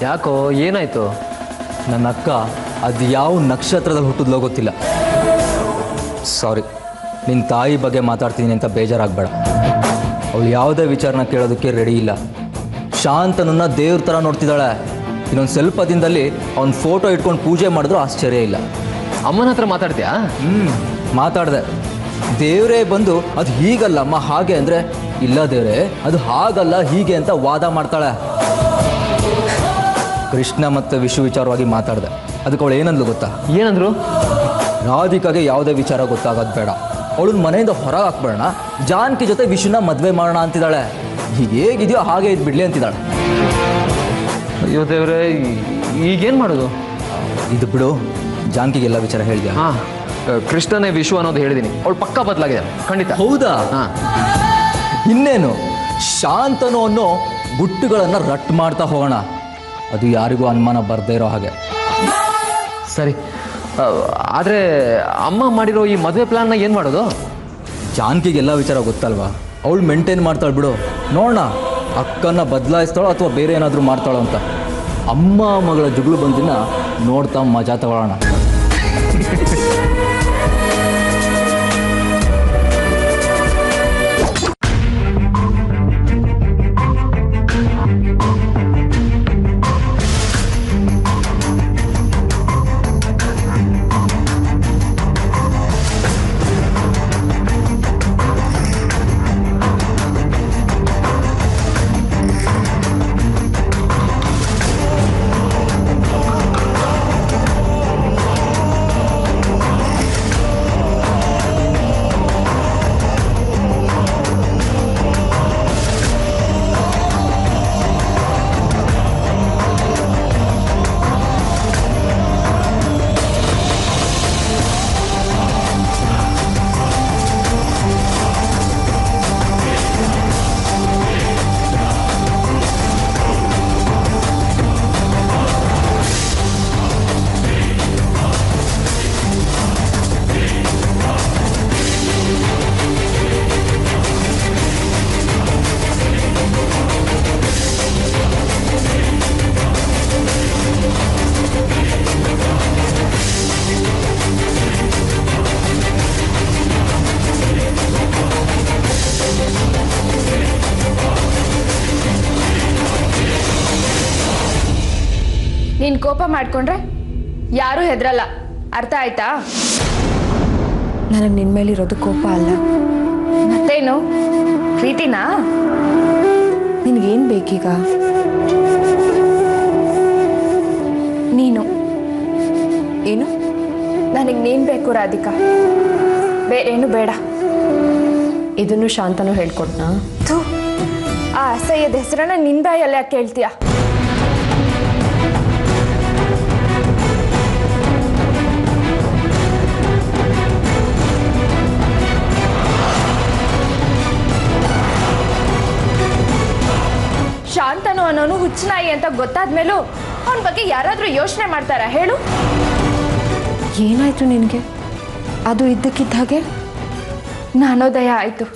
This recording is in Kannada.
ಯಾಕೋ ಏನಾಯ್ತು? ನನ್ನ ಅಕ್ಕ ಅದು ಯಾವ ನಕ್ಷತ್ರದಲ್ಲಿ ಹುಟ್ಟಿದ್ಲೋ ಗೊತ್ತಿಲ್ಲ. ಸಾರಿ, ನಿನ್ನ ತಾಯಿ ಬಗ್ಗೆ ಮಾತಾಡ್ತೀನಿ ಅಂತ ಬೇಜಾರಾಗಬೇಡ. ಅವಳು ಯಾವುದೇ ವಿಚಾರನ ಕೇಳೋದಕ್ಕೆ ರೆಡಿ ಇಲ್ಲ. ಶಾಂತನನ್ನು ದೇವ್ರ ಥರ ನೋಡ್ತಿದ್ದಾಳೆ. ಇನ್ನೊಂದು ಸ್ವಲ್ಪ ದಿನದಲ್ಲಿ ಅವ್ನ ಫೋಟೋ ಇಟ್ಕೊಂಡು ಪೂಜೆ ಮಾಡಿದ್ರು ಆಶ್ಚರ್ಯ ಇಲ್ಲ. ಅಮ್ಮನ ಹತ್ರ ಮಾತಾಡ್ತೀಯಾ? ಮಾತಾಡಿದೆ. ದೇವರೇ ಬಂದು ಅದು ಹೀಗಲ್ಲಮ್ಮ ಹಾಗೆ ಅಂದರೆ, ಇಲ್ಲ ದೇವರೇ ಅದು ಹಾಗಲ್ಲ ಹೀಗೆ ಅಂತ ವಾದ ಮಾಡ್ತಾಳೆ. ಕೃಷ್ಣ ಮತ್ತು ವಿಷು ವಿಚಾರವಾಗಿ ಮಾತಾಡಿದೆ. ಅದಕ್ಕೆ ಅವಳು ಏನಂದ್ಲು ಗೊತ್ತಾ? ಏನಂದ್ರು? ರಾಧಿಕಾಗೆ ಯಾವುದೇ ವಿಚಾರ ಗೊತ್ತಾಗೋದು ಬೇಡ, ಅವಳನ್ನ ಮನೆಯಿಂದ ಹೊರಗೆ ಹಾಕ್ಬೇಡ, ಜಾನಕಿ ಜೊತೆ ವಿಷುನ ಮದುವೆ ಮಾಡೋಣ ಅಂತಿದ್ದಾಳೆ. ಈಗ ಹೇಗಿದೆಯೋ ಹಾಗೆ ಇದು ಬಿಡಲಿ ಅಂತಿದ್ದಾಳೆ. ಅಯ್ಯೋ ದೇವ್ರೆ, ಈಗೇನು ಮಾಡೋದು? ಇದು ಬಿಡು, ಜಾನಕಿಗೆಲ್ಲ ವಿಚಾರ ಹೇಳಿದ್ಯಾ? ಹಾಂ, ಕೃಷ್ಣನೇ ವಿಷು ಅನ್ನೋದು ಹೇಳಿದ್ದೀನಿ. ಅವಳು ಪಕ್ಕ ಬದಲಾಗಿದೆ ಖಂಡಿತ. ಹೌದಾ? ಹಾಂ. ಇನ್ನೇನು, ಶಾಂತನು ಅನ್ನೋ ಗುಟ್ಟುಗಳನ್ನು ರಟ್ಟು ಮಾಡ್ತಾ ಹೋಗೋಣ. ಅದು ಯಾರಿಗೂ ಅನುಮಾನ ಬರದೇ ಇರೋ ಹಾಗೆ. ಸರಿ, ಆದರೆ ಅಮ್ಮ ಮಾಡಿರೋ ಈ ಮದುವೆ ಪ್ಲಾನ್ನ ಏನು ಮಾಡೋದು? ಜಾನಕಿಗೆಲ್ಲ ವಿಚಾರ ಗೊತ್ತಲ್ವಾ, ಅವಳು ಮೇಂಟೈನ್ ಮಾಡ್ತಾಳೆ ಬಿಡು. ನೋಡೋಣ ಅಕ್ಕನ ಬದಲಾಯಿಸ್ತಾಳೋ ಅಥವಾ ಬೇರೆ ಏನಾದರೂ ಮಾಡ್ತಾಳೋ ಅಂತ. ಅಮ್ಮ ಮಗಳ ಜುಗಳು ಬಂದಿನ ನೋಡ್ತಾ ಮಜಾ ತಗೊಳ್ಳೋಣ. ನೀನು ಕೋಪ ಮಾಡ್ಕೊಂಡ್ರೆ ಯಾರೂ ಹೆದರಲ್ಲ, ಅರ್ಥ ಆಯ್ತಾ? ನನಗೆ ನಿನ್ನ ಮೇಲಿರೋದು ಕೋಪ ಅಲ್ಲ. ಮತ್ತೇನು, ಪ್ರೀತಿನಾ? ನಿನಗೇನು ಬೇಕೀಗ? ನೀನು. ಏನು? ನನಗೆ ನೀನು ಬೇಕು ರಾಧಿಕಾ, ಬೇರೇನು ಬೇಡ. ಇದನ್ನು ಶಾಂತನೂ ಹೇಳ್ಕೊಟ್ನಾ? ಥೂ, ಆ ಅಸಹ್ಯದ ಹೆಸರನ್ನ ನಿನ್ನ ಬಾಯಲ್ಲಿ ಯಾಕೆ ಕೇಳ್ತೀಯ? ಶಾಂತನು ಅನ್ನೋನು ಹುಚ್ಚನಾಯಿ ಅಂತ ಗೊತ್ತಾದ್ಮೇಲೂ ಅವನ ಬಗ್ಗೆ ಯಾರಾದರೂ ಯೋಚನೆ ಮಾಡ್ತಾರಾ ಹೇಳು? ಏನಾಯ್ತು ನಿನಗೆ? ಅದು ಇದ್ದಕ್ಕಿದ್ದ ಹಾಗೆ ಜ್ಞಾನೋದಯ ಆಯಿತು.